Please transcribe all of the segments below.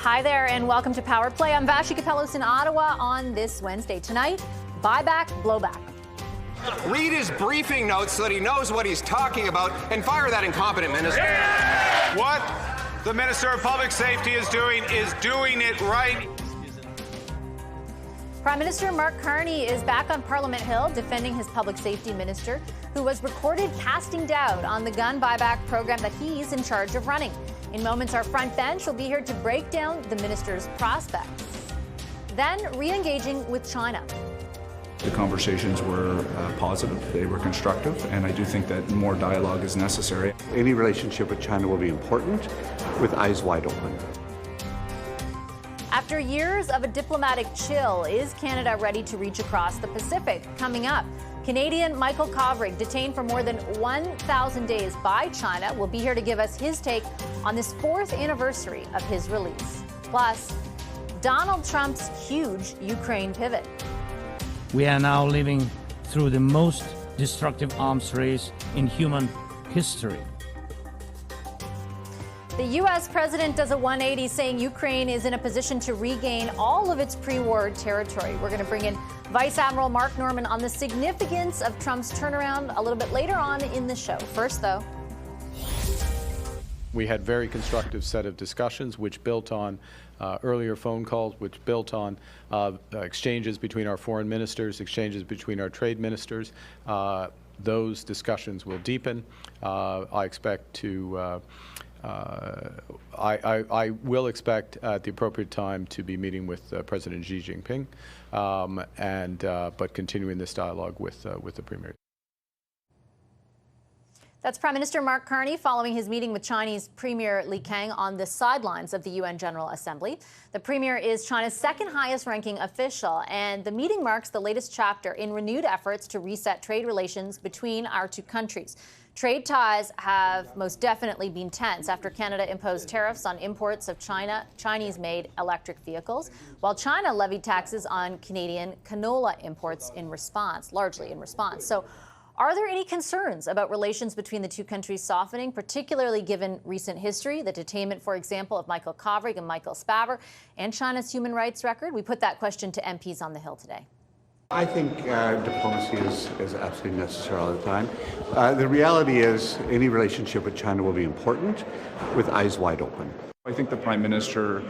Hi there and welcome to Power Play. I'm Vashi Kapelos in Ottawa on this Wednesday. Tonight, buyback, blowback. Read his briefing notes so that he knows what he's talking about and fire that incompetent minister. Yeah! What the Minister of Public Safety is doing it right. Prime Minister Mark Carney is back on Parliament Hill defending his public safety minister, who was recorded casting doubt on the gun buyback program that he's in charge of running. In moments, our front bench will be here to break down the minister's prospects. Then re-engaging with China. The conversations were positive, they were constructive, and I do think that more dialogue is necessary. Any relationship with China will be important, with eyes wide open. After years of a diplomatic chill, is Canada ready to reach across the Pacific? Coming up, Canadian Michael Kovrig, detained for more than 1,000 days by China, will be here to give us his take on this 4th anniversary of his release. Plus, Donald Trump's huge Ukraine pivot. We are now living through the most destructive arms race in human history. The U.S. president does a 180, saying Ukraine is in a position to regain all of its pre-war territory. We're going to bring in Vice Admiral Mark Norman on the significance of Trump's turnaround a little bit later on in the show. First, though. We had very constructive set of discussions, which built on earlier phone calls, which built on exchanges between our foreign ministers, exchanges between our trade ministers. Those discussions will deepen. I expect to. I will expect at the appropriate time to be meeting with President Xi Jinping, but continuing this dialogue with the Premier. That's Prime Minister Mark Carney following his meeting with Chinese Premier Li Qiang on the sidelines of the UN General Assembly. The Premier is China's second highest ranking official, and the meeting marks the latest chapter in renewed efforts to reset trade relations between our two countries. Trade ties have most definitely been tense after Canada imposed tariffs on imports of Chinese-made electric vehicles, while China levied taxes on Canadian canola imports largely in response. So, are there any concerns about relations between the two countries softening, particularly given recent history, the detainment, for example, of Michael Kovrig and Michael Spavor, and China's human rights record? We put that question to MPs on the Hill today. I think diplomacy is absolutely necessary all the time. The reality is any relationship with China will be important, with eyes wide open. I think the Prime Minister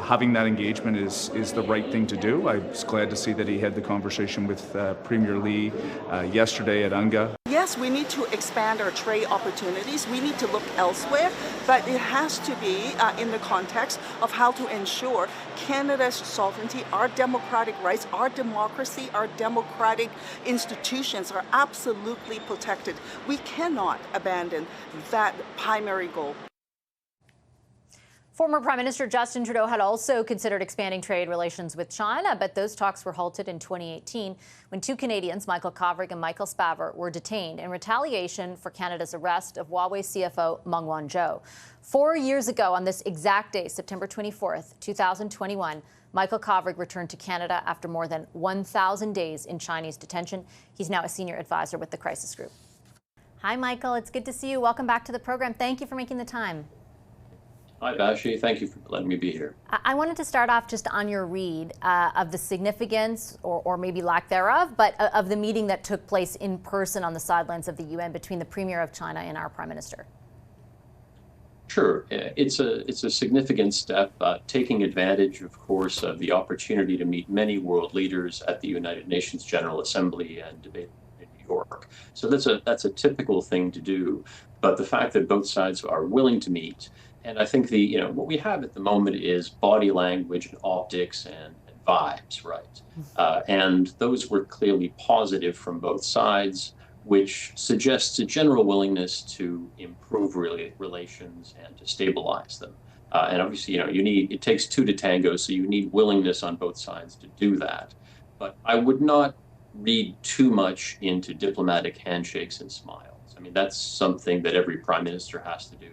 having that engagement is the right thing to do. I was glad to see that he had the conversation with Premier Li yesterday at UNGA. Yes, we need to expand our trade opportunities. We need to look elsewhere, but it has to be in the context of how to ensure Canada's sovereignty, our democratic rights, our democracy, our democratic institutions are absolutely protected. We cannot abandon that primary goal. Former Prime Minister Justin Trudeau had also considered expanding trade relations with China, but those talks were halted in 2018 when two Canadians, Michael Kovrig and Michael Spavor, were detained in retaliation for Canada's arrest of Huawei CFO Meng Wanzhou. 4 years ago, on this exact day, September 24th, 2021, Michael Kovrig returned to Canada after more than 1,000 days in Chinese detention. He's now a senior advisor with the Crisis Group. Hi, Michael. It's good to see you. Welcome back to the program. Thank you for making the time. Hi, Vashi. Thank you for letting me be here. I wanted to start off just on your read of the significance, or maybe lack thereof, but of the meeting that took place in person on the sidelines of the UN between the Premier of China and our Prime Minister. Sure. It's a significant step, taking advantage, of course, of the opportunity to meet many world leaders at the United Nations General Assembly and debate in New York. So that's a typical thing to do. But the fact that both sides are willing to meet, and I think what we have at the moment is body language and optics and vibes, right? And those were clearly positive from both sides, which suggests a general willingness to improve relations and to stabilize them. And obviously, it takes two to tango, so you need willingness on both sides to do that. But I would not read too much into diplomatic handshakes and smiles. I mean, that's something that every prime minister has to do,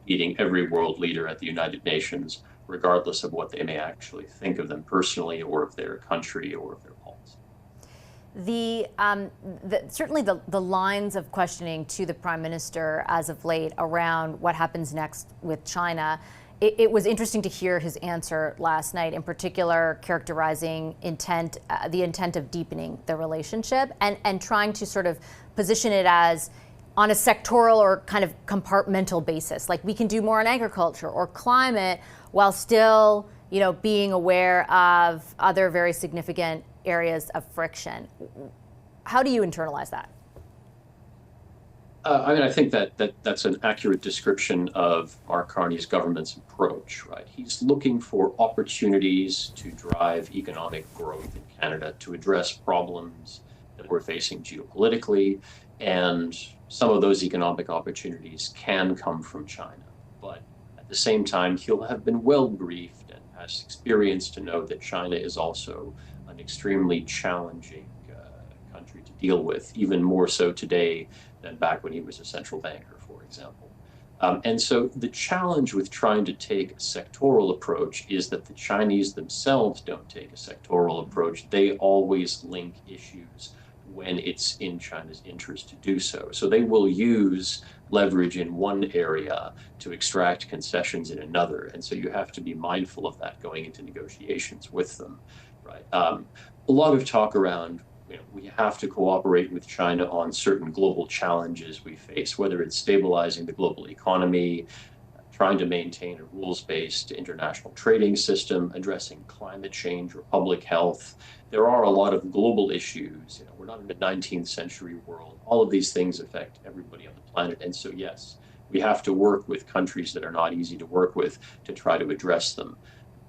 meeting every world leader at the United Nations, regardless of what they may actually think of them personally or of their country or of their policy. Certainly the lines of questioning to the Prime Minister as of late around what happens next with China it was interesting to hear his answer last night, in particular characterizing the intent of deepening the relationship and trying to sort of position it as on a sectoral or kind of compartmental basis. Like we can do more on agriculture or climate while still, being aware of other very significant areas of friction. How do you internalize that? I think that's an accurate description of Mark Carney's government's approach, right? He's looking for opportunities to drive economic growth in Canada, to address problems that we're facing geopolitically, and some of those economic opportunities can come from China. But at the same time, he'll have been well briefed and has experience to know that China is also an extremely challenging country to deal with, even more so today than back when he was a central banker, for example. And so the challenge with trying to take a sectoral approach is that the Chinese themselves don't take a sectoral approach. They always link issues when it's in China's interest to do so. So they will use leverage in one area to extract concessions in another. And so you have to be mindful of that going into negotiations with them, right? A lot of talk around, we have to cooperate with China on certain global challenges we face, whether it's stabilizing the global economy, trying to maintain a rules-based international trading system, addressing climate change or public health. There are a lot of global issues. We're not in a 19th century world. All of these things affect everybody on the planet. And so, yes, we have to work with countries that are not easy to work with to try to address them.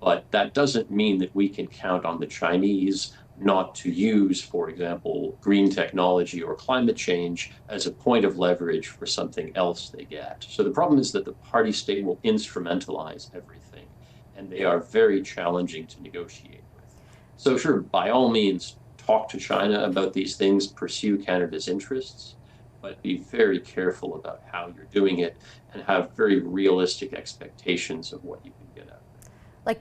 But that doesn't mean that we can count on the Chinese not to use, for example, green technology or climate change as a point of leverage for something else they get. So the problem is that the party state will instrumentalize everything, and they are very challenging to negotiate with. So sure, by all means, talk to China about these things, pursue Canada's interests, but be very careful about how you're doing it and have very realistic expectations of what you can get out. Like,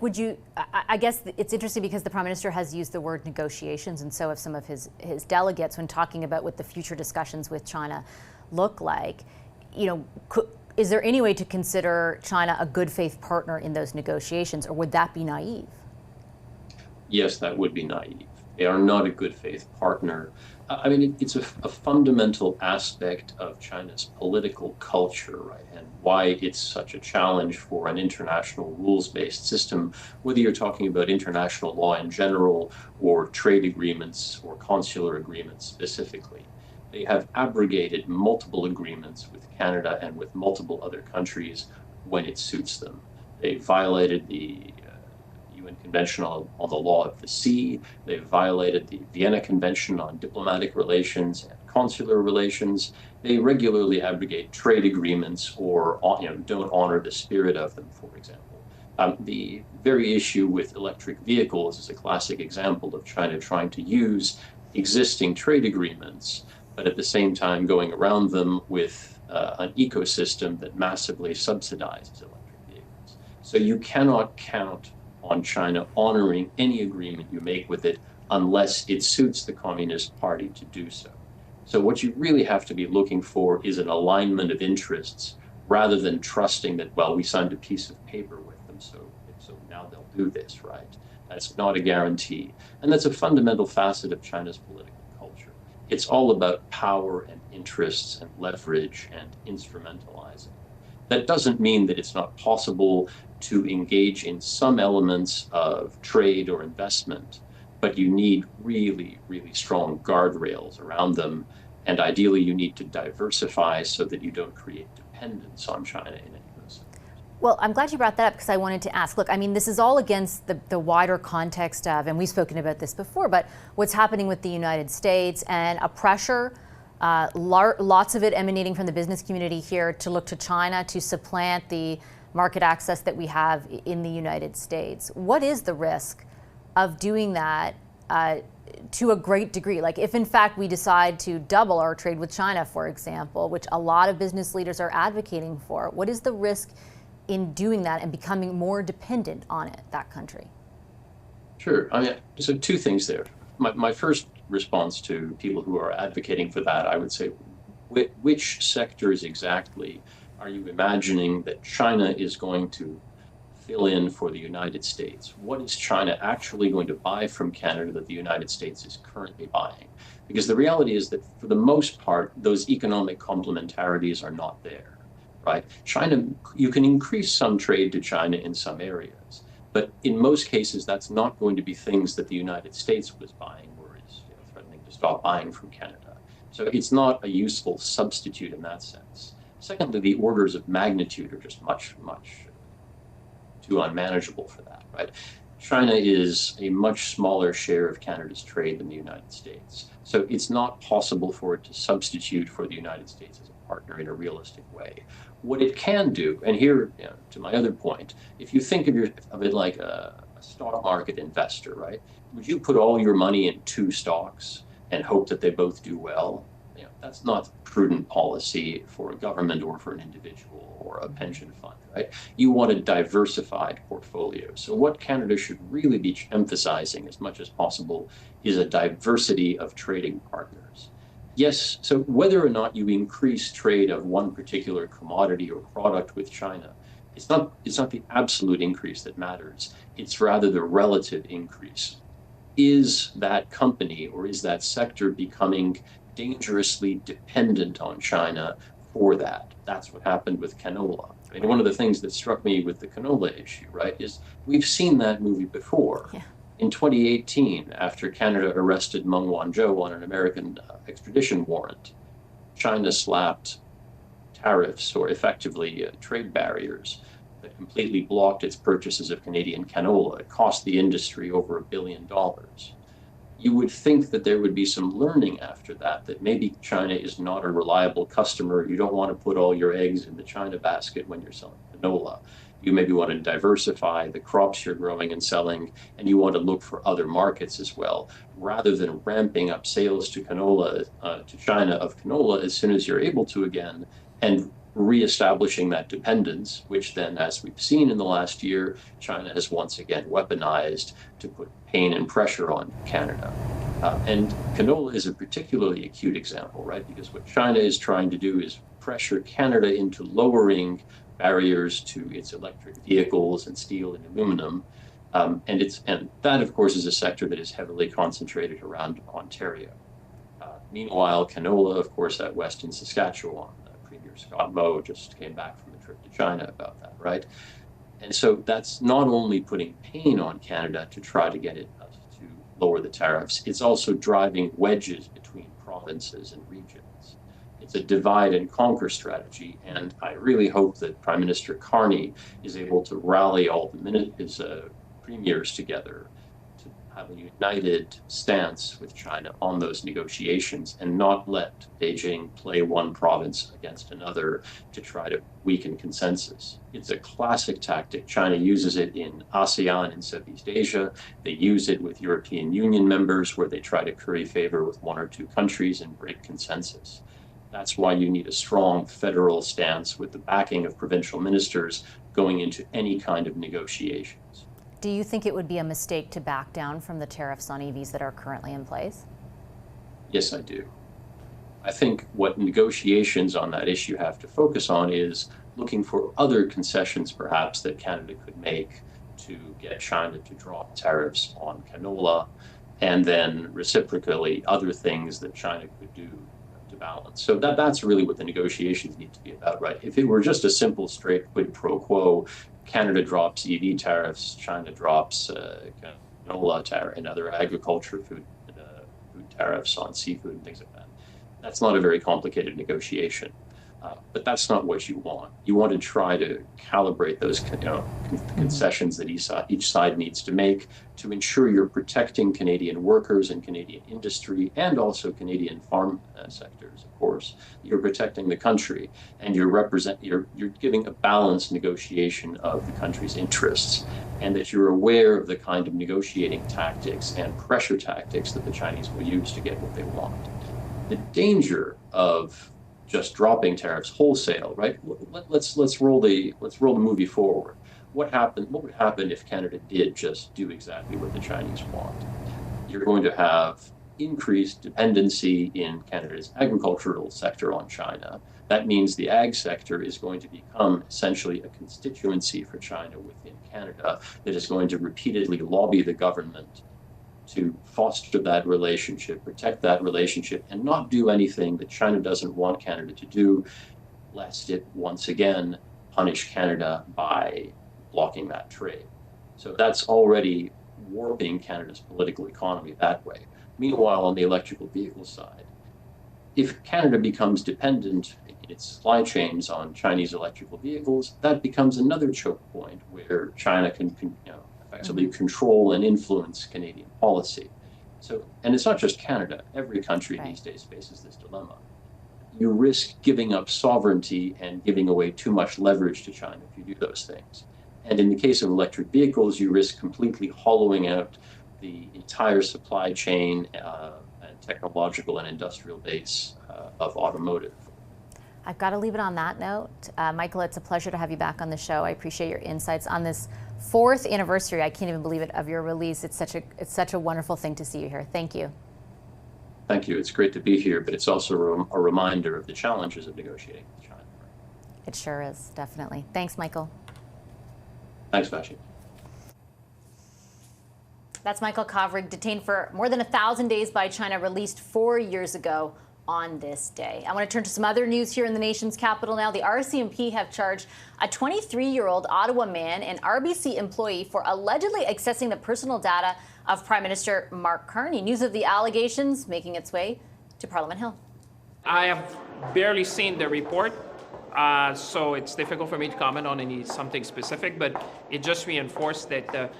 I guess it's interesting because the Prime Minister has used the word negotiations, and so have some of his delegates when talking about what the future discussions with China look like. Is there any way to consider China a good faith partner in those negotiations, or would that be naive? Yes, that would be naive. They are not a good faith partner. It's a fundamental aspect of China's political culture, right? And why it's such a challenge for an international rules-based system, whether you're talking about international law in general or trade agreements or consular agreements specifically. They have abrogated multiple agreements with Canada and with multiple other countries when it suits them. They violated the UN Convention on the Law of the Sea. They've violated the Vienna Convention on Diplomatic Relations and Consular Relations. They regularly abrogate trade agreements or don't honor the spirit of them, for example. The very issue with electric vehicles is a classic example of China trying to use existing trade agreements, but at the same time going around them with an ecosystem that massively subsidizes electric vehicles. So you cannot count on China honoring any agreement you make with it unless it suits the Communist Party to do so. So what you really have to be looking for is an alignment of interests rather than trusting that, well, we signed a piece of paper with them, so now they'll do this, right? That's not a guarantee. And that's a fundamental facet of China's political culture. It's all about power and interests and leverage and instrumentalizing. That doesn't mean that it's not possible to engage in some elements of trade or investment, but you need really, really strong guardrails around them. And ideally, you need to diversify so that you don't create dependence on China in any way. Well, I'm glad you brought that up because I wanted to ask, look, this is all against the wider context of, and we've spoken about this before, but what's happening with the United States and a pressure, lots of it emanating from the business community here to look to China to supplant the market access that we have in the United States. What is the risk of doing that to a great degree? Like if in fact we decide to double our trade with China, for example, which a lot of business leaders are advocating for, what is the risk in doing that and becoming more dependent on it, that country? Sure. So two things there. My first response to people who are advocating for that, I would say, which sectors exactly are you imagining that China is going to fill in for the United States. What is China actually going to buy from Canada that the United States is currently buying? Because the reality is that for the most part, those economic complementarities are not there, right? China, you can increase some trade to China in some areas, but in most cases, that's not going to be things that the United States was buying or is threatening to stop buying from Canada. So it's not a useful substitute in that sense. Secondly, the orders of magnitude are just much too unmanageable for that, right? China is a much smaller share of Canada's trade than the United States. So it's not possible for it to substitute for the United States as a partner in a realistic way. What it can do, and here, to my other point, if you think of it like a stock market investor, right? Would you put all your money in two stocks and hope that they both do well? That's not prudent policy for a government or for an individual or a pension fund, right? You want a diversified portfolio. So what Canada should really be emphasizing as much as possible is a diversity of trading partners. Yes, so whether or not you increase trade of one particular commodity or product with China, it's not the absolute increase that matters. It's rather the relative increase. Is that company or is that sector becoming dangerously dependent on China for that? That's what happened with canola. I mean, one of the things that struck me with the canola issue, right, is we've seen that movie before. Yeah. In 2018, after Canada arrested Meng Wanzhou on an American extradition warrant, China slapped tariffs, or effectively trade barriers, that completely blocked its purchases of Canadian canola. It cost the industry over $1 billion. You would think that there would be some learning after that, that maybe China is not a reliable customer. You don't want to put all your eggs in the China basket when you're selling canola. You maybe want to diversify the crops you're growing and selling, and you want to look for other markets as well, rather than ramping up sales to canola, to China of canola as soon as you're able to again, and reestablishing that dependence, which then, as we've seen in the last year, China has once again weaponized to put pain and pressure on Canada. And canola is a particularly acute example, right? Because what China is trying to do is pressure Canada into lowering barriers to its electric vehicles and steel and aluminum. And that, of course, is a sector that is heavily concentrated around Ontario. Meanwhile, canola, of course, out west in Saskatchewan, Premier Scott Moe just came back from a trip to China about that, right? And so that's not only putting pain on Canada to try to get it to lower the tariffs, it's also driving wedges between provinces and regions. It's a divide and conquer strategy, and I really hope that Prime Minister Carney is able to rally all his premiers together to have a united stance with China on those negotiations and not let Beijing play one province against another to try to weaken consensus. It's a classic tactic. China uses it in ASEAN in Southeast Asia. They use it with European Union members where they try to curry favor with one or two countries and break consensus. That's why you need a strong federal stance with the backing of provincial ministers going into any kind of negotiations. Do you think it would be a mistake to back down from the tariffs on EVs that are currently in place? Yes, I do. I think what negotiations on that issue have to focus on is looking for other concessions, perhaps, that Canada could make to get China to drop tariffs on canola, and then reciprocally other things that China could do to balance. So that's really what the negotiations need to be about, right? If it were just a simple, straight quid pro quo, Canada drops EV tariffs, China drops canola tariff and other agriculture food tariffs on seafood and things like that. That's not a very complicated negotiation, but that's not what you want. You want to try to calibrate those concessions that each side needs to make to ensure you're protecting Canadian workers and Canadian industry and also Canadian farm sectors, of course. You're protecting the country, and you're giving a balanced negotiation of the country's interests, and that you're aware of the kind of negotiating tactics and pressure tactics that the Chinese will use to get what they want. The danger of just dropping tariffs wholesale, right? Let's roll the movie forward. What would happen if Canada did just do exactly what the Chinese want? You're going to have increased dependency in Canada's agricultural sector on China. That means the ag sector is going to become essentially a constituency for China within Canada that is going to repeatedly lobby the government to foster that relationship, protect that relationship, and not do anything that China doesn't want Canada to do, lest it once again punish Canada by blocking that trade. So that's already warping Canada's political economy that way. Meanwhile, on the electrical vehicle side, if Canada becomes dependent in its supply chains on Chinese electrical vehicles, that becomes another choke point where China can effectively control and influence Canadian policy. So, and it's not just Canada. Every country these days faces this dilemma. You risk giving up sovereignty and giving away too much leverage to China if you do those things. And in the case of electric vehicles, you risk completely hollowing out the entire supply chain and technological and industrial base of automotive. I've got to leave it on that note. Michael, it's a pleasure to have you back on the show. I appreciate your insights on this 4th anniversary. I can't even believe it, of your release. It's such a wonderful thing to see you here. Thank you. Thank you. It's great to be here, but it's also a reminder of the challenges of negotiating with China. It sure is, definitely. Thanks, Michael. Thanks, Vashi. That's Michael Kovrig, detained for more than 1,000 days by China, released 4 years ago on this day. I want to turn to some other news here in the nation's capital now. The RCMP have charged a 23-year-old Ottawa man and RBC employee for allegedly accessing the personal data of Prime Minister Mark Carney. News of the allegations making its way to Parliament Hill. I have barely seen the report, so it's difficult for me to comment on something specific, but it just reinforced that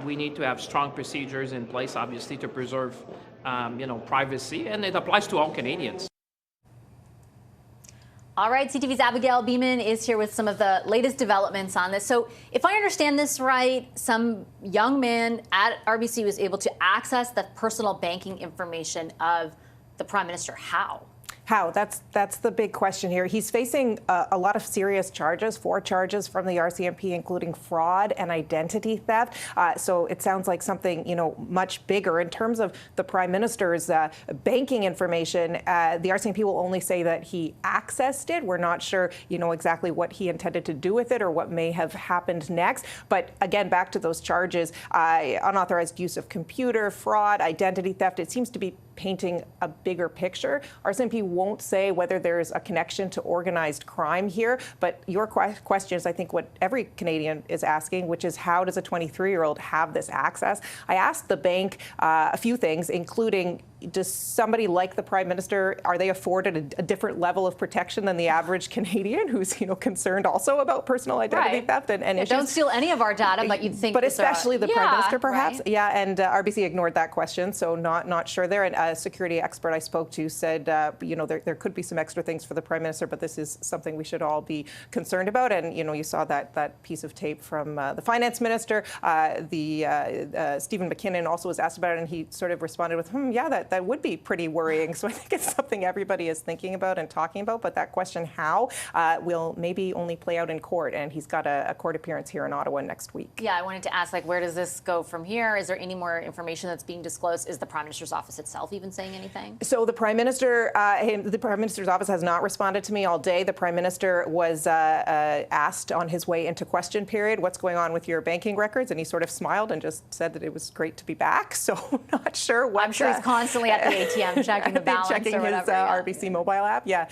we need to have strong procedures in place, obviously, to preserve privacy, and it applies to all Canadians. All right, CTV's Abigail Beeman is here with some of the latest developments on this. So if I understand this right, some young man at RBC was able to access the personal banking information of the Prime Minister. How? How? That's the big question here. He's facing a lot of serious charges, 4 charges from the RCMP, including fraud and identity theft. So it sounds like something, much bigger. In terms of the Prime Minister's banking information, the RCMP will only say that he accessed it. We're not sure, exactly what he intended to do with it or what may have happened next. But again, back to those charges, unauthorized use of computer, fraud, identity theft. It seems to be painting a bigger picture. RCMP won't say whether there's a connection to organized crime here, but your question is, I think, what every Canadian is asking, which is how does a 23-year-old have this access? I asked the bank a few things, including, does somebody like the Prime Minister, are they afforded a different level of protection than the average Canadian who's, concerned also about personal identity theft and issues? Don't steal any of our data, but you'd think. But especially the Prime Minister, perhaps. Right. Yeah, and RBC ignored that question, so not sure there. And a security expert I spoke to said, there could be some extra things for the Prime Minister, but this is something we should all be concerned about. And, you saw that piece of tape from the Finance Minister. Stephen McKinnon also was asked about it, and he sort of responded with, yeah, that would be pretty worrying. So I think it's something everybody is thinking about and talking about. But that question, how, will maybe only play out in court. And he's got a court appearance here in Ottawa next week. Yeah, I wanted to ask, where does this go from here? Is there any more information that's being disclosed? Is the Prime Minister's office itself even saying anything? So the Prime Minister's office has not responded to me all day. The Prime Minister was asked on his way into question period, what's going on with your banking records? And he sort of smiled and just said that it was great to be back. So not sure what. I'm sure he's constantly at the ATM checking the balance checking or whatever. His RBC mobile app. Yeah.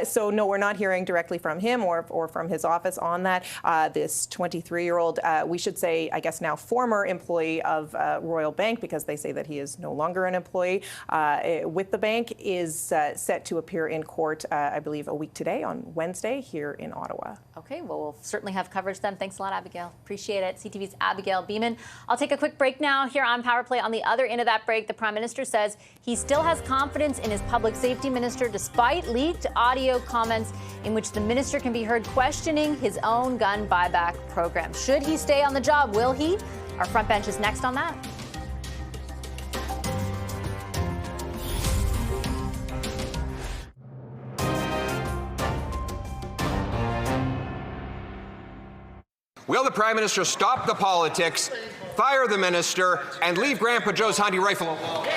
So no, we're not hearing directly from him or from his office on that. This 23-year-old, we should say, I guess now former employee of Royal Bank, because they say that he is no longer an employee with the bank, is set to appear in court, I believe, a week today on Wednesday here in Ottawa. Okay, well, we'll certainly have coverage then. Thanks a lot, Abigail. Appreciate it. CTV's Abigail Beeman. I'll take a quick break now here on Power Play. On the other end of that break, the Prime Minister says he still has confidence in his public safety minister despite leaked audio comments in which the minister can be heard questioning his own gun buyback program. Should he stay on the job? Will he? Our front bench is next on that. Will the Prime Minister stop the politics, fire the minister, and leave Grandpa Joe's hunting rifle alone?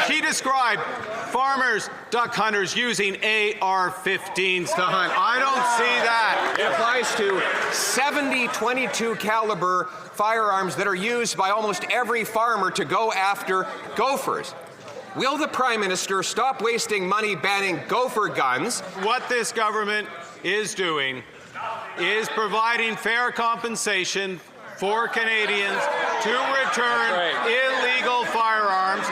He described farmers, duck hunters using AR-15s to hunt. I don't see that. It applies to 70 .22 caliber firearms that are used by almost every farmer to go after gophers. Will the Prime Minister stop wasting money banning gopher guns? What this government is doing is providing fair compensation for Canadians to return illegal firearms.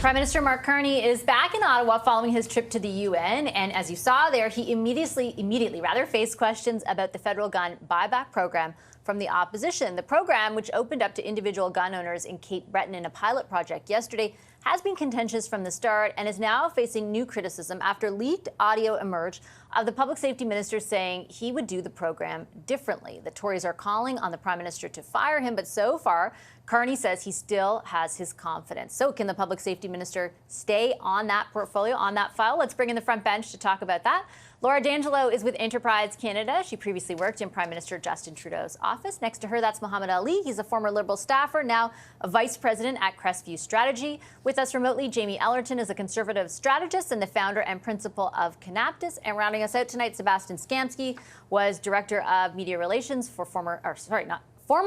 Prime Minister Mark Carney is back in Ottawa following his trip to the UN, and as you saw there, he immediately faced questions about the federal gun buyback program from the opposition. The program, which opened up to individual gun owners in Cape Breton in a pilot project yesterday, has been contentious from the start and is now facing new criticism after leaked audio emerged of the public safety minister saying he would do the program differently. The Tories are calling on the Prime Minister to fire him, but so far, Carney says he still has his confidence. So can the public safety minister stay on that portfolio, on that file? Let's bring in the front bench to talk about that. Laura D'Angelo is with Enterprise Canada. She previously worked in Prime Minister Justin Trudeau's office. Next to her, that's Mohammed Ali. He's a former Liberal staffer, now a vice president at Crestview Strategy. With us remotely, Jamie Ellerton is a Conservative strategist and the founder and principal of Canaptus. And rounding us out tonight, Sebastian Skamsky was Director of Media Relations for former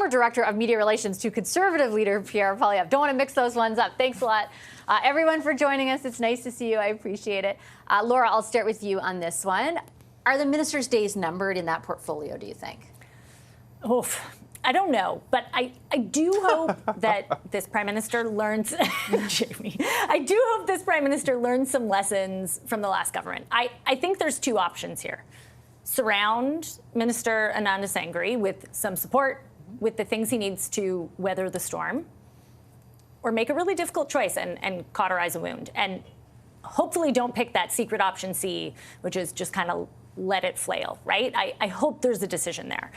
Director of Media Relations to Conservative leader Pierre Poilievre. Don't want to mix those ones up. Thanks a lot, everyone, for joining us. It's nice to see you. I appreciate it. Laura, I'll start with you on this one. Are the minister's days numbered in that portfolio, do you think? Oof. I don't know, but I do hope that this Prime Minister learns, Jamie, I do hope this Prime Minister learns some lessons from the last government. I think there's two options here. Surround Minister Ananda Sangri with some support, with the things he needs to weather the storm, or make a really difficult choice and cauterize a wound. And hopefully don't pick that secret option C, which is just kind of let it flail, right? I hope there's a decision there.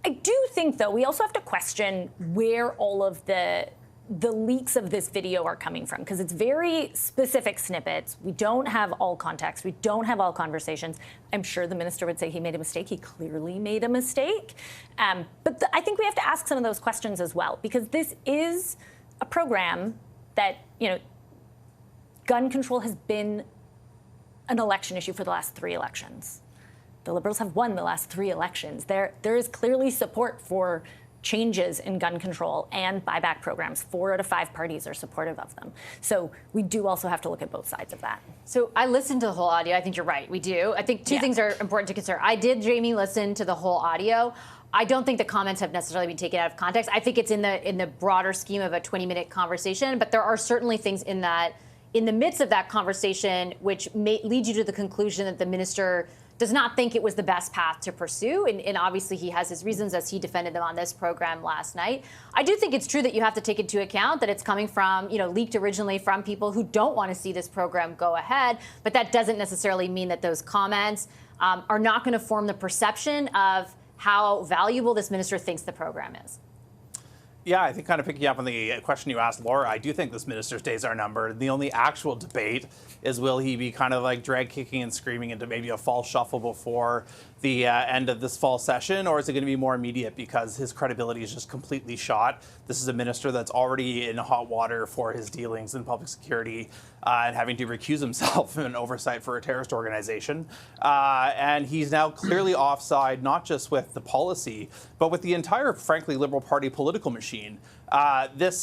I do think, though, we also have to question where all of the leaks of this video are coming from, because it's very specific snippets. We don't have all context. We don't have all conversations. I'm sure the minister would say he made a mistake. He clearly made a mistake. But I think we have to ask some of those questions as well, because this is a program that, gun control has been an election issue for the last 3 elections. The Liberals have won the last 3 elections. There is clearly support for changes in gun control and buyback programs. 4 out of 5 parties are supportive of them. So we do also have to look at both sides of that. So I listened to the whole audio. I think you're right. We do. I think two things are important to consider. I did, Jamie, listen to the whole audio. I don't think the comments have necessarily been taken out of context. I think it's in the broader scheme of a 20-minute conversation, but there are certainly things in the midst of that conversation which may lead you to the conclusion that the minister does not think it was the best path to pursue. And obviously he has his reasons as he defended them on this program last night. I do think it's true that you have to take into account that it's coming from, leaked originally from people who don't want to see this program go ahead. But that doesn't necessarily mean that those comments are not going to form the perception of how valuable this minister thinks the program is. Yeah, I think kind of picking up on the question you asked, Laura, I do think this minister's days are numbered. The only actual debate is, will he be kind of like drag kicking and screaming into maybe a fall shuffle before the end of this fall session, or is it going to be more immediate because his credibility is just completely shot? This is a minister that's already in hot water for his dealings in public security and having to recuse himself in oversight for a terrorist organization. And he's now clearly offside, not just with the policy, but with the entire, frankly, Liberal Party political machine.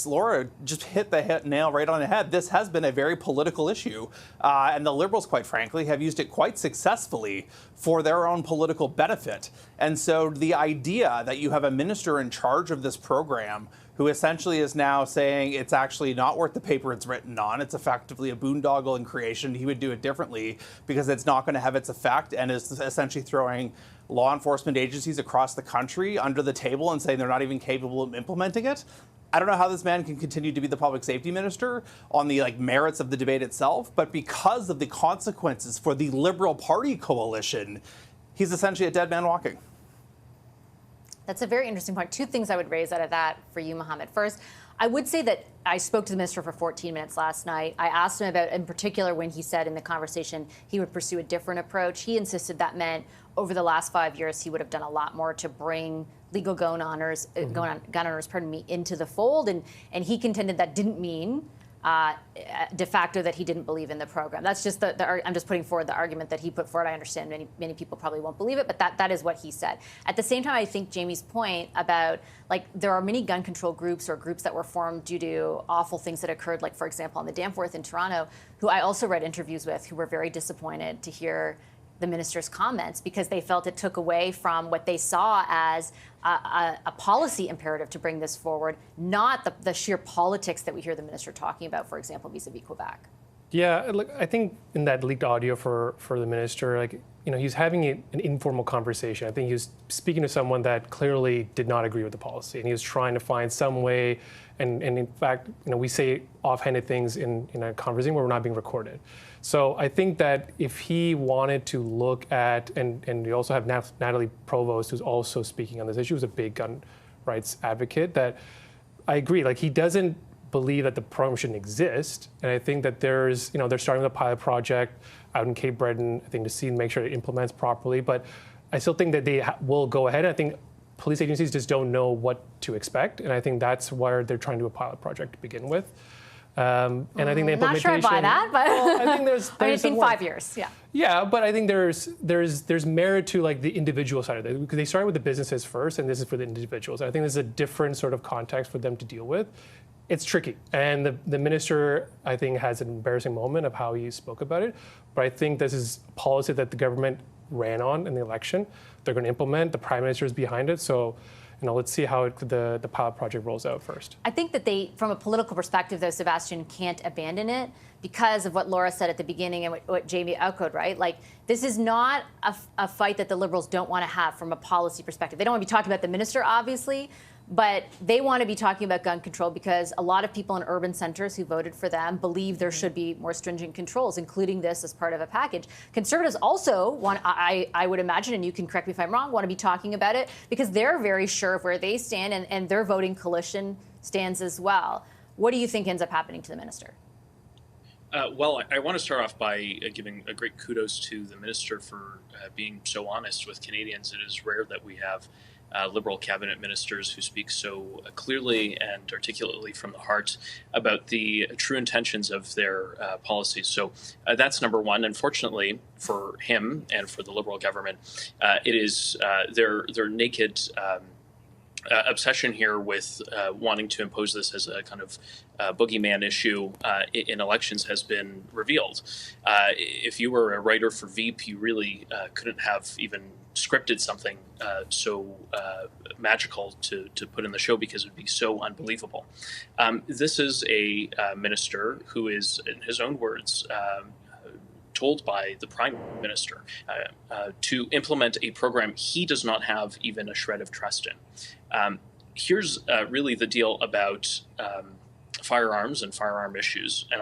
Laura just hit the nail right on the head. This has been a very political issue, and the Liberals, quite frankly, have used it quite successfully for their own political benefit. And so the idea that you have a minister in charge of this program who essentially is now saying it's actually not worth the paper it's written on, it's effectively a boondoggle in creation, he would do it differently because it's not going to have its effect, and is essentially throwing law enforcement agencies across the country under the table and saying they're not even capable of implementing it. I don't know how this man can continue to be the public safety minister on the merits of the debate itself, but because of the consequences for the Liberal Party coalition, he's essentially a dead man walking. That's a very interesting point. 2 things I would raise out of that for you, Mohammed. First, I would say that I spoke to the minister for 14 minutes last night. I asked him about, in particular, when he said in the conversation he would pursue a different approach. He insisted that meant over the last 5 years he would have done a lot more to bring legal gun owners, into the fold, and he contended that didn't mean de facto that he didn't believe in the program. That's just I'm just putting forward the argument that he put forward. I understand many people probably won't believe it, but that is what he said. At the same time, I think Jamie's point about, like, there are many gun control groups or groups that were formed due to awful things that occurred, like, for example, on the Danforth in Toronto, who I also read interviews with, who were very disappointed to hear the minister's comments because they felt it took away from what they saw as a policy imperative to bring this forward, not the sheer politics that we hear the minister talking about, for example, vis-a-vis Quebec. Yeah, look, I think in that leaked audio for the minister, like, you know, he's having an informal conversation. I think he was speaking to someone that clearly did not agree with the policy, and he was trying to find some way. And in fact, you know, we say offhanded things in a conversation where we're not being recorded. So I think that if he wanted to look at, and we also have Natalie Provost, who's also speaking on this issue, who's a big gun rights advocate, that I agree, like, he doesn't believe that the program shouldn't exist. And I think that there's, you know, they're starting with a pilot project out in Cape Breton, I think, to see and make sure it implements properly. But I still think that they will go ahead. I think police agencies just don't know what to expect. And I think that's why they're trying to do a pilot project to begin with. And I think the implementation. Not sure I buy that, but well, I think there's I mean, it's been 5 years. Yeah. Yeah, but I think there's merit to, like, the individual side of it, because they started with the businesses first, and this is for the individuals. I think there's a different sort of context for them to deal with. It's tricky, and the minister, I think, has an embarrassing moment of how he spoke about it. But I think this is a policy that the government ran on in the election. They're going to implement. The prime minister is behind it. So, you know, let's see how the pilot project rolls out first. I think that they, from a political perspective, though, Sebastian, can't abandon it because of what Laura said at the beginning and what Jamie echoed, right? Like, this is not a fight that the Liberals don't want to have from a policy perspective. They don't want to be talking about the minister, obviously, but they want to be talking about gun control because a lot of people in urban centers who voted for them believe there should be more stringent controls, including this as part of a package. Conservatives also want, I would imagine, and you can correct me if I'm wrong, want to be talking about it because they're very sure of where they stand and their voting coalition stands as well. What do you think ends up happening to the minister? Well, I want to start off by giving a great kudos to the minister for being so honest with Canadians. It is rare that we have Liberal cabinet ministers who speak so clearly and articulately from the heart about the true intentions of their policies. So that's number one. Unfortunately for him and for the Liberal government, it is their naked obsession here with wanting to impose this as a kind of boogeyman issue in elections has been revealed. If you were a writer for Veep, you really couldn't have even scripted something so magical to put in the show because it would be so unbelievable. This is a minister who is, in his own words, told by the Prime Minister to implement a program he does not have even a shred of trust in. Here's really the deal about firearms and firearm issues, and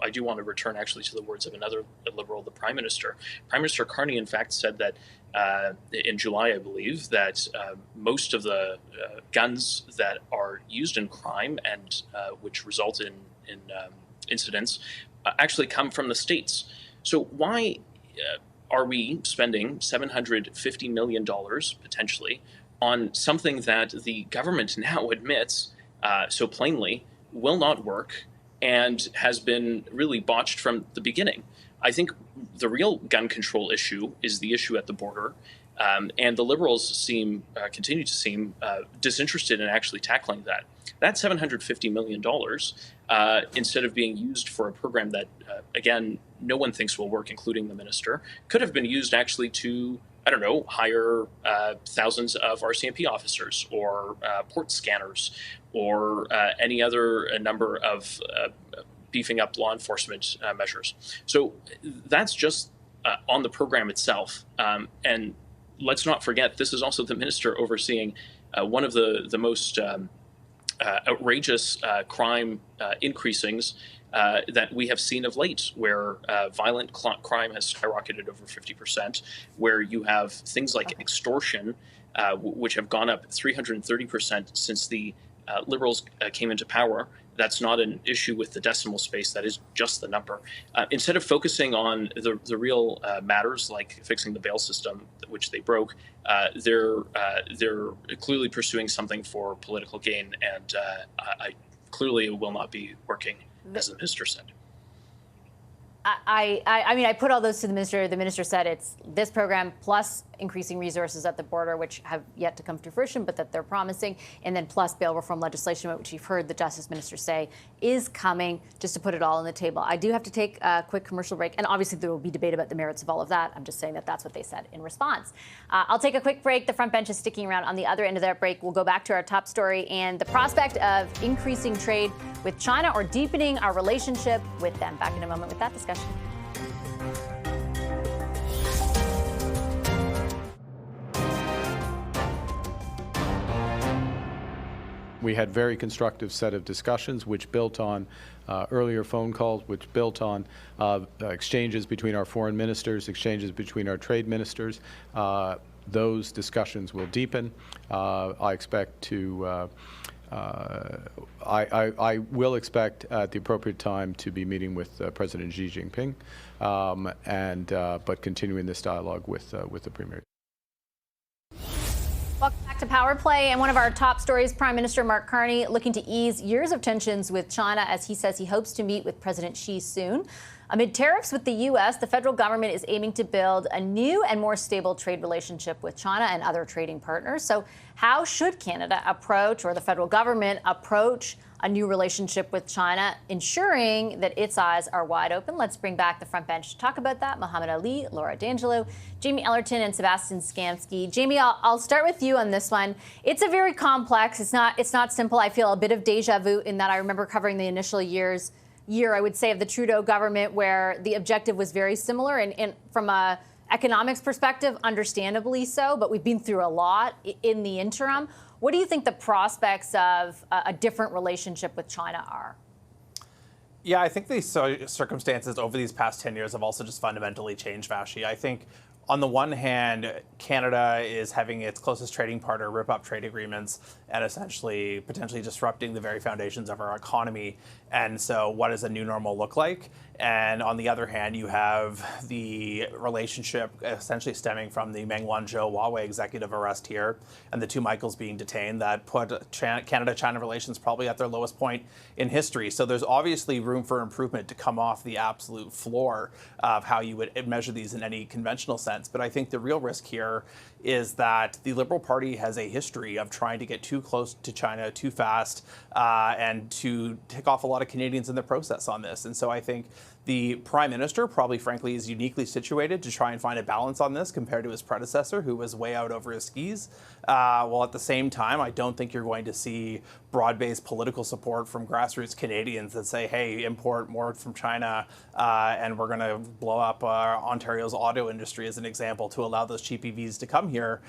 I do want to return actually to the words of another Liberal, the Prime Minister. Prime Minister Carney, in fact, said that in July, I believe, that most of the guns that are used in crime and which result in incidents actually come from the States. So why are we spending $750 million potentially on something that the government now admits so plainly will not work and has been really botched from the beginning? I think the real gun control issue is the issue at the border, and the Liberals continue to seem disinterested in actually tackling that. That $750 million, instead of being used for a program that, again, no one thinks will work, including the minister, could have been used actually to, I don't know, hire thousands of RCMP officers or port scanners or any other number of beefing up law enforcement measures. So that's just on the program itself. And let's not forget, this is also the minister overseeing one of the most outrageous crime increasings that we have seen of late, where violent crime has skyrocketed over 50%, where you have things like extortion, which have gone up 330% since the Liberals came into power, That's not an issue with the decimal space. That is just the number. Instead of focusing on the real matters like fixing the bail system, which they broke, they're clearly pursuing something for political gain, and I clearly it will not be working, as the minister said. I mean, I put all those to the minister. The minister said it's this program plus increasing resources at the border, which have yet to come to fruition, but that they're promising, and then plus bail reform legislation, which you've heard the Justice Minister say is coming, just to put it all on the table. I do have to take a quick commercial break, and obviously there will be debate about the merits of all of that. I'm just saying that that's what they said in response. I'll take a quick break. The front bench is sticking around. On the other end of that break, we'll go back to our top story and the prospect of increasing trade with China or deepening our relationship with them. Back in a moment with that discussion. We had very constructive set of discussions which built on earlier phone calls, which built on exchanges between our foreign ministers, exchanges between our trade ministers. Those discussions will deepen. I expect to I will expect at the appropriate time to be meeting with President Xi Jinping, but continuing this dialogue with the Premier. Welcome back to Power Play. And one of our top stories, Prime Minister Mark Carney looking to ease years of tensions with China as he says he hopes to meet with President Xi soon. Amid tariffs with the U.S., the federal government is aiming to build a new and more stable trade relationship with China and other trading partners. So how should Canada approach, or the federal government approach, a new relationship with China, ensuring that its eyes are wide open? Let's bring back the front bench to talk about that. Mohammed Ali, Laura D'Angelo, Jamie Ellerton, and Sebastian Skamsky. Jamie, I'll start with you on this one. It's a very complex. It's not simple. I feel a bit of deja vu in that I remember covering the initial year, I would say, of the Trudeau government, where the objective was very similar, and from a economics perspective, understandably so, but we've been through a lot in the interim. What do you think the prospects of a different relationship with China are? Yeah, I think these circumstances over these past 10 years have also just fundamentally changed, Vashi. I think on the one hand, Canada is having its closest trading partner rip up trade agreements and essentially potentially disrupting the very foundations of our economy. And so what does a new normal look like? And on the other hand, you have the relationship essentially stemming from the Meng Wanzhou Huawei executive arrest here and the two Michaels being detained that put Canada-China relations probably at their lowest point in history. So there's obviously room for improvement to come off the absolute floor of how you would measure these in any conventional sense. But I think the real risk here is that the Liberal Party has a history of trying to get too close to China too fast and to tick off a lot of Canadians in the process on this. And so I think the Prime Minister probably, frankly, is uniquely situated to try and find a balance on this compared to his predecessor, who was way out over his skis. While at the same time, I don't think you're going to see broad-based political support from grassroots Canadians that say, hey, import more from China and we're going to blow up Ontario's auto industry as an example to allow those cheap EVs to come here.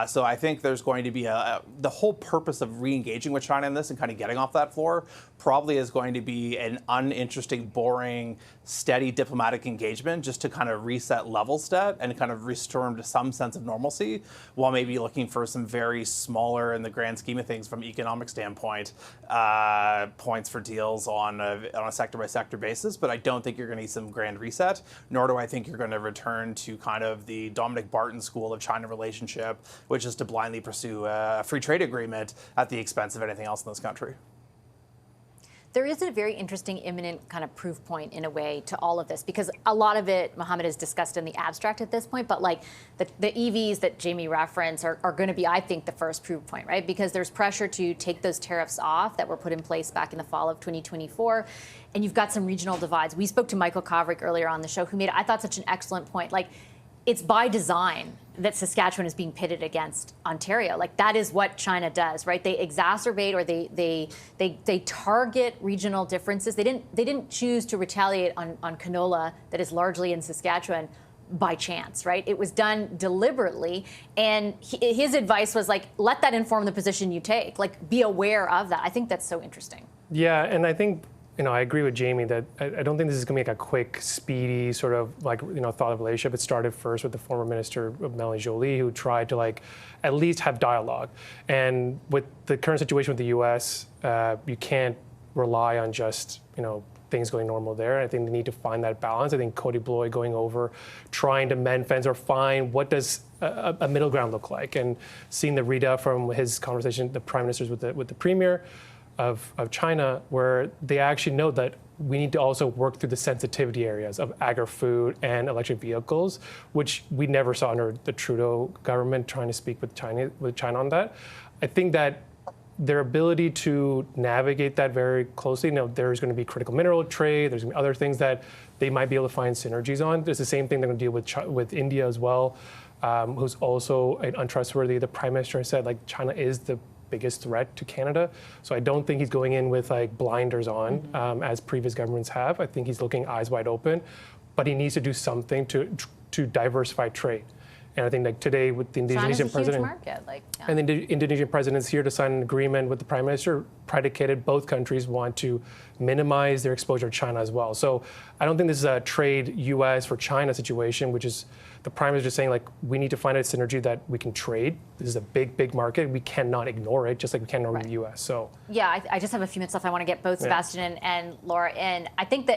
So I think there's going to be the whole purpose of re-engaging with China in this and kind of getting off that floor probably is going to be an uninteresting, boring, steady diplomatic engagement just to kind of reset level set and kind of restore to some sense of normalcy, while maybe looking for some very smaller, in the grand scheme of things from an economic standpoint, points for deals on a sector-by-sector basis. But I don't think you're going to need some grand reset, nor do I think you're going to return to kind of the Dominic Barton school of China relationship, which is to blindly pursue a free trade agreement at the expense of anything else in this country. There is a very interesting imminent kind of proof point in a way to all of this, because a lot of it, Mohammed, is discussed in the abstract at this point, but like the EVs that Jamie referenced are going to be, I think, the first proof point, right? Because there's pressure to take those tariffs off that were put in place back in the fall of 2024, and you've got some regional divides. We spoke to Michael Kovrig earlier on the show, who made, I thought, such an excellent point. Like, it's by design that Saskatchewan is being pitted against Ontario. Like, that is what China does, right? They exacerbate, or they target regional differences. They didn't choose to retaliate on canola that is largely in Saskatchewan by chance, right? It was done deliberately, and his advice was like, let that inform the position you take. Like, be aware of that. I think that's so interesting. Yeah, and I think, I agree with Jamie that I don't think this is going to be like a quick, speedy sort of thought of relationship. It started first with the former minister, Melanie Joly, who tried to at least have dialogue. And with the current situation with the U.S., you can't rely on just, things going normal there. I think they need to find that balance. I think Cody Bloy going over, trying to mend fence or find what does a middle ground look like, and seeing the readout from his conversation, the prime ministers with the premier of China, where they actually know that we need to also work through the sensitivity areas of agri-food and electric vehicles, which we never saw under the Trudeau government trying to speak with China on that. I think that their ability to navigate that very closely, there's going to be critical mineral trade, there's going to be other things that they might be able to find synergies on. There's the same thing they're going to deal with India as well, who's also untrustworthy. The prime minister said China is the biggest threat to Canada. So I don't think he's going in with blinders on, as previous governments have. I think he's looking eyes wide open, but he needs to do something to diversify trade. And I think today with the Indonesian president, and the Indonesian president is here to sign an agreement with the prime minister, predicated both countries want to minimize their exposure to China as well. So I don't think this is a trade U.S. for China situation, which is the prime minister saying we need to find a synergy that we can trade. This is a big, big market. We cannot ignore it, just like we can't ignore the U.S. So yeah, I just have a few minutes left. I want to get both Sebastian and Laura in. I think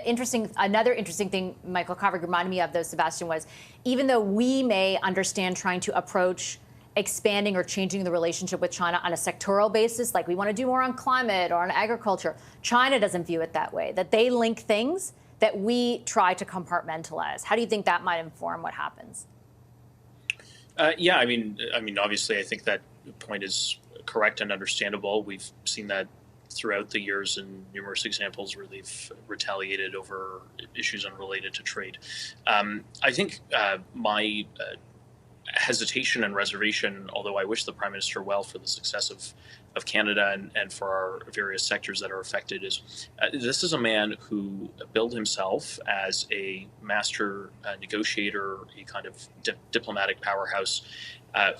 another interesting thing Michael Carver reminded me of, though, Sebastian, was even though we may understand trying to approach expanding or changing the relationship with China on a sectoral basis, like we want to do more on climate or on agriculture, China doesn't view it that way, that they link things that we try to compartmentalize. How do you think that might inform what happens? Yeah, I mean, obviously, I think that point is correct and understandable. We've seen that throughout the years in numerous examples where they've retaliated over issues unrelated to trade. I think my hesitation and reservation, although I wish the Prime Minister well for the success of Canada and for our various sectors that are affected, is this is a man who billed himself as a master negotiator, a kind of diplomatic powerhouse,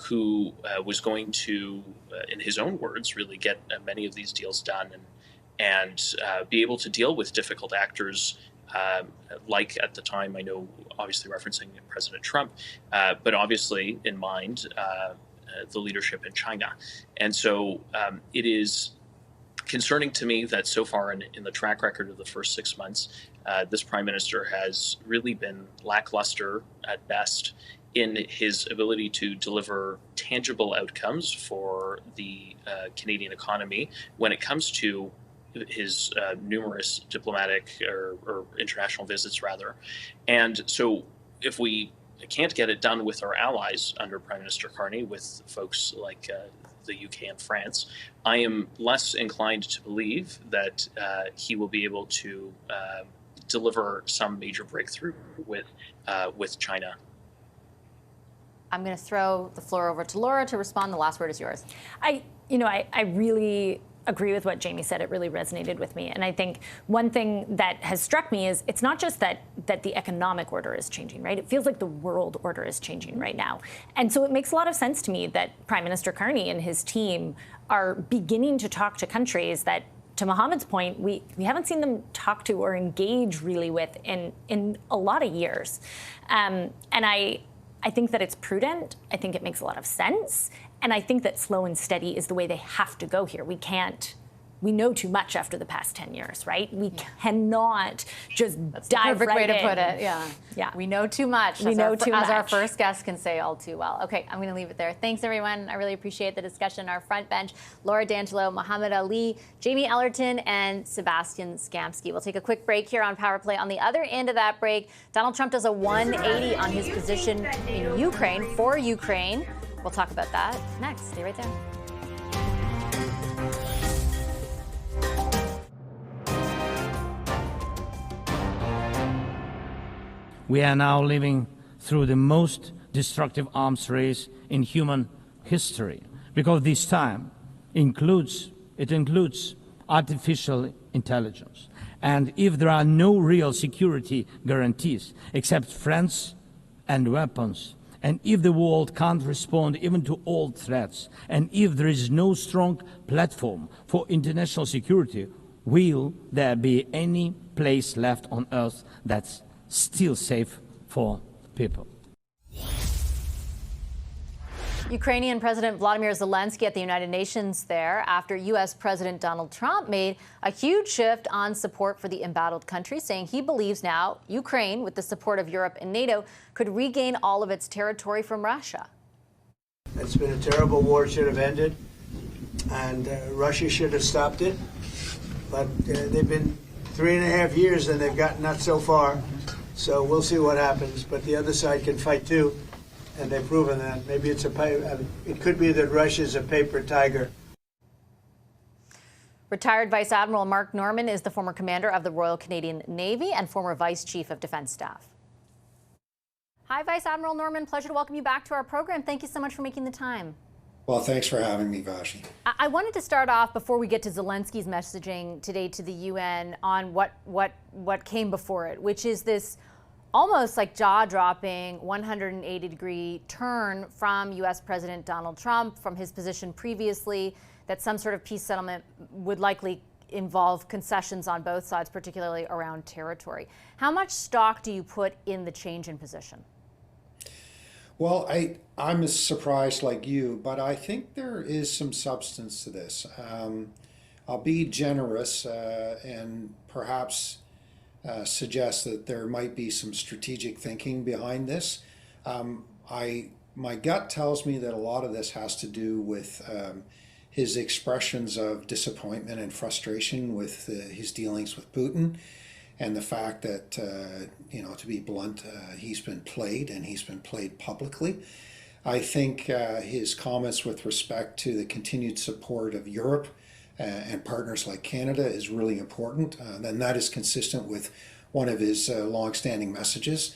who was going to, in his own words, really get many of these deals done and be able to deal with difficult actors, like at the time, I know, obviously referencing President Trump, but obviously in mind the leadership in China. And so it is concerning to me that so far in the track record of the first 6 months, this Prime Minister has really been lackluster at best in his ability to deliver tangible outcomes for the Canadian economy when it comes to his numerous diplomatic or international visits, rather. And so if we can't get it done with our allies under Prime Minister Carney, with folks like the UK and France, I am less inclined to believe that he will be able to deliver some major breakthrough with China. I'm going to throw the floor over to Laura to respond. The last word is yours. I really agree with what Jamie said. It really resonated with me. And I think one thing that has struck me is it's not just that the economic order is changing, right? It feels like the world order is changing right now. And so it makes a lot of sense to me that Prime Minister Carney and his team are beginning to talk to countries that, to Mohammed's point, we haven't seen them talk to or engage really with in a lot of years. And I think that it's prudent. I think it makes a lot of sense. And I think that slow and steady is the way they have to go here. We know too much after the past 10 years, right? We cannot just dive right in. That's the perfect way to put it, yeah. We know too much. As our first guest can say all too well. Okay, I'm going to leave it there. Thanks, everyone. I really appreciate the discussion. Our front bench, Laura D'Angelo, Mohammed Ali, Jamie Ellerton, and Sebastian Skamsky. We'll take a quick break here on Power Play. On the other end of that break, Donald Trump does a 180 on his position in Ukraine, for Ukraine. We'll talk about that next. Stay right there. We are now living through the most destructive arms race in human history, because this time includes artificial intelligence. And if there are no real security guarantees except friends and weapons, and if the world can't respond even to old threats, and if there is no strong platform for international security, will there be any place left on Earth that's still safe for people? Ukrainian President Vladimir Zelensky at the United Nations there after U.S. President Donald Trump made a huge shift on support for the embattled country, saying he believes now Ukraine, with the support of Europe and NATO, could regain all of its territory from Russia. It's been a terrible war, should have ended, and Russia should have stopped it. But they've been 3.5 years and they've gotten not so far. So we'll see what happens. But the other side can fight too. And they've proven that. Maybe it could be that Russia's a paper tiger. Retired Vice Admiral Mark Norman is the former commander of the Royal Canadian Navy and former Vice Chief of Defense Staff. Hi, Vice Admiral Norman. Pleasure to welcome you back to our program. Thank you so much for making the time. Well, thanks for having me, Vashi. I wanted to start off, before we get to Zelensky's messaging today to the UN, on what came before it, which is this almost like jaw-dropping 180-degree turn from U.S. President Donald Trump, from his position previously that some sort of peace settlement would likely involve concessions on both sides, particularly around territory. How much stock do you put in the change in position? Well, I'm as surprised like you, but I think there is some substance to this. I'll be generous and perhaps suggest that there might be some strategic thinking behind this. My gut tells me that a lot of this has to do with his expressions of disappointment and frustration with his dealings with Putin, and the fact that, to be blunt, he's been played, and he's been played publicly. I think his comments with respect to the continued support of Europe and partners like Canada is really important, and that is consistent with one of his longstanding messages.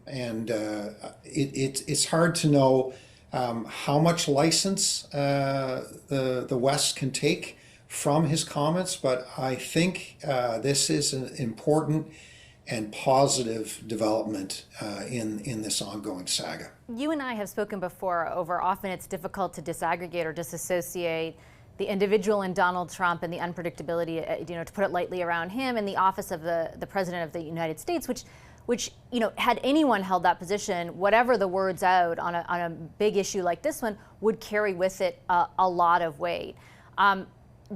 It's hard to know how much license the West can take from his comments, but I think this is an important and positive development in this ongoing saga. You and I have spoken before over often it's difficult to disaggregate or disassociate the individual in Donald Trump and the unpredictability, to put it lightly, around him and the office of the President of the United States, which had anyone held that position, whatever the words out on a big issue like this one, would carry with it a lot of weight.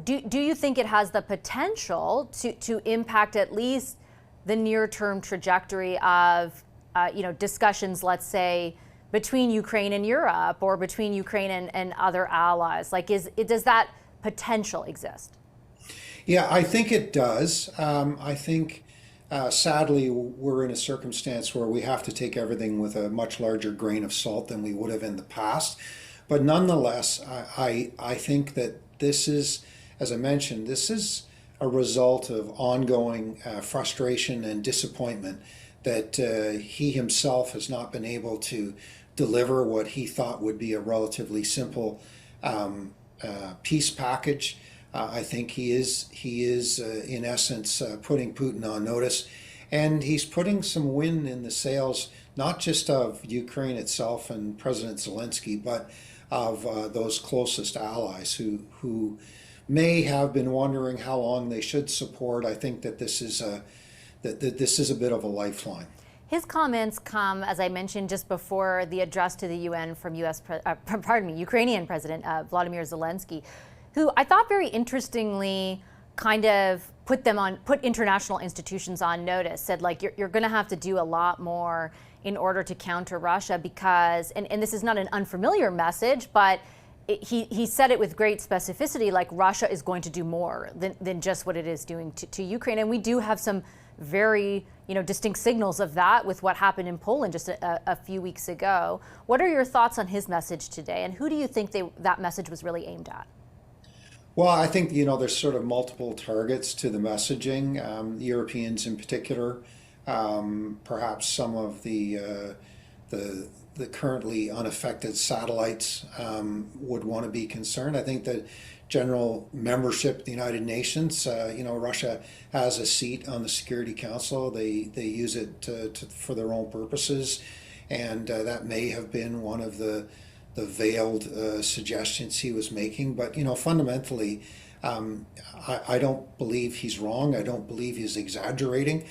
Do you think it has the potential to impact at least the near-term trajectory of discussions, let's say, between Ukraine and Europe, or between Ukraine and other allies? Does that potential exist? Yeah, I think it does. I think, sadly, we're in a circumstance where we have to take everything with a much larger grain of salt than we would have in the past. But nonetheless, I think that this is, as I mentioned, this is a result of ongoing frustration and disappointment that he himself has not been able to deliver what he thought would be a relatively simple peace package. I think he is in essence putting Putin on notice, and he's putting some wind in the sails, not just of Ukraine itself and President Zelensky, but of those closest allies who may have been wondering how long they should support. I think that this is a bit of a lifeline. His comments come, as I mentioned, just before the address to the UN from Ukrainian President Vladimir Zelensky, who I thought very interestingly kind of put international institutions on notice, said, you're going to have to do a lot more in order to counter Russia because, and this is not an unfamiliar message, but he said it with great specificity, Russia is going to do more than just what it is doing to Ukraine. And we do have some very distinct signals of that with what happened in Poland just a few weeks ago. What are your thoughts on his message today, and who do you think that message was really aimed at? Well, I think there's sort of multiple targets to the messaging. The Europeans in particular, perhaps some of the currently unaffected satellites would want to be concerned. I think that general membership of the United Nations, Russia has a seat on the Security Council. They use it for their own purposes, and that may have been one of the veiled suggestions he was making. But fundamentally, I don't believe he's wrong. I don't believe he's exaggerating,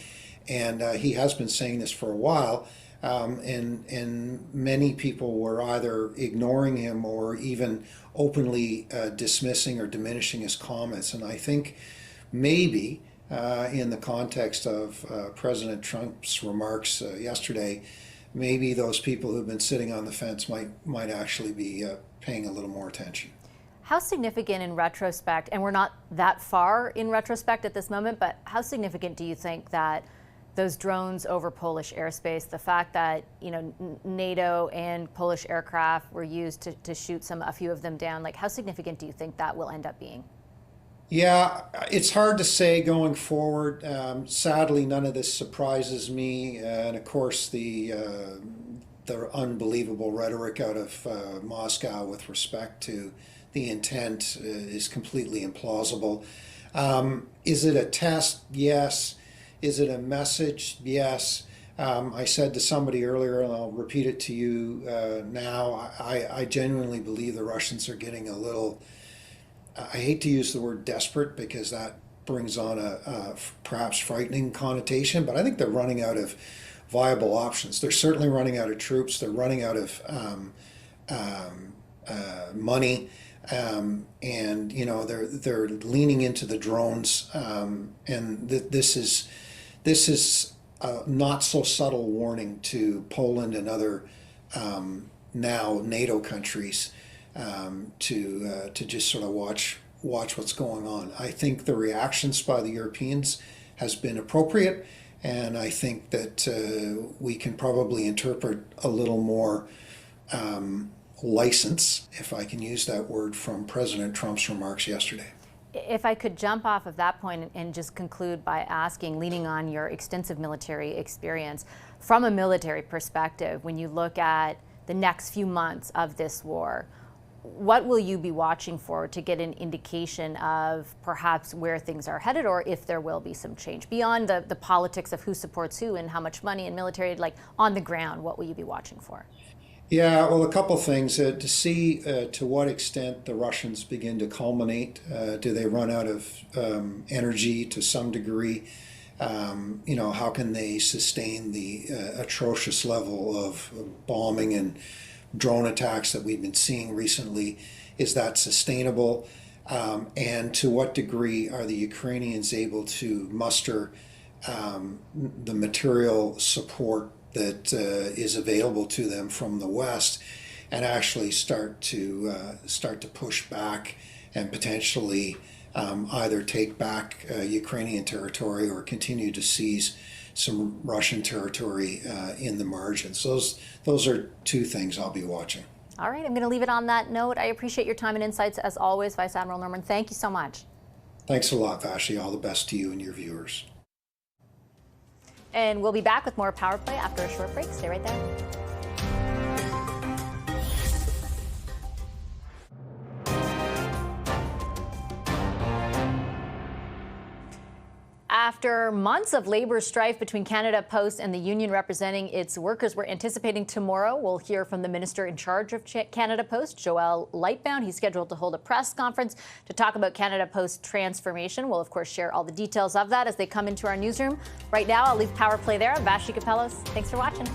and he has been saying this for a while. and many people were either ignoring him or even openly dismissing or diminishing his comments. And I think maybe in the context of President Trump's remarks yesterday, maybe those people who've been sitting on the fence might actually be paying a little more attention. How significant in retrospect, and we're not that far in retrospect at this moment, but how significant do you think that those drones over Polish airspace, the fact that NATO and Polish aircraft were used to shoot a few of them down, like how significant do you think that will end up being? Yeah, it's hard to say going forward. Sadly, none of this surprises me, and of course the unbelievable rhetoric out of Moscow with respect to the intent is completely implausible. Is it a test? Yes. Is it a message? Yes. I said to somebody earlier, and I'll repeat it to you now, I genuinely believe the Russians are getting a little, I hate to use the word desperate because that brings on a perhaps frightening connotation, but I think they're running out of viable options. They're certainly running out of troops. They're running out of money. And they're leaning into the drones, and this is a not so subtle warning to Poland and other now NATO countries to just sort of watch what's going on. I think the reactions by the Europeans has been appropriate, and I think that we can probably interpret a little more license, if I can use that word, from President Trump's remarks yesterday. If I could jump off of that point and just conclude by asking, leaning on your extensive military experience, from a military perspective, when you look at the next few months of this war, what will you be watching for to get an indication of perhaps where things are headed, or if there will be some change beyond the politics of who supports who and how much money and military, like on the ground, what will you be watching for? Yeah, well, a couple things. To see to what extent the Russians begin to culminate. Do they run out of energy to some degree? How can they sustain the atrocious level of bombing and drone attacks that we've been seeing recently? Is that sustainable? And to what degree are the Ukrainians able to muster the material support that is available to them from the West, and actually start to push back and potentially either take back Ukrainian territory or continue to seize some Russian territory in the margins. Those are two things I'll be watching. All right, I'm going to leave it on that note. I appreciate your time and insights as always, Vice Admiral Norman. Thank you so much. Thanks a lot, Vashti. All the best to you and your viewers. And we'll be back with more Power Play after a short break. Stay right there. After months of labor strife between Canada Post and the union representing its workers, we're anticipating tomorrow we'll hear from the minister in charge of Canada Post, Joel Lightbound. He's scheduled to hold a press conference to talk about Canada Post transformation. We'll, of course, share all the details of that as they come into our newsroom. Right now, I'll leave Power Play there. I'm Vashti Capellos. Thanks for watching.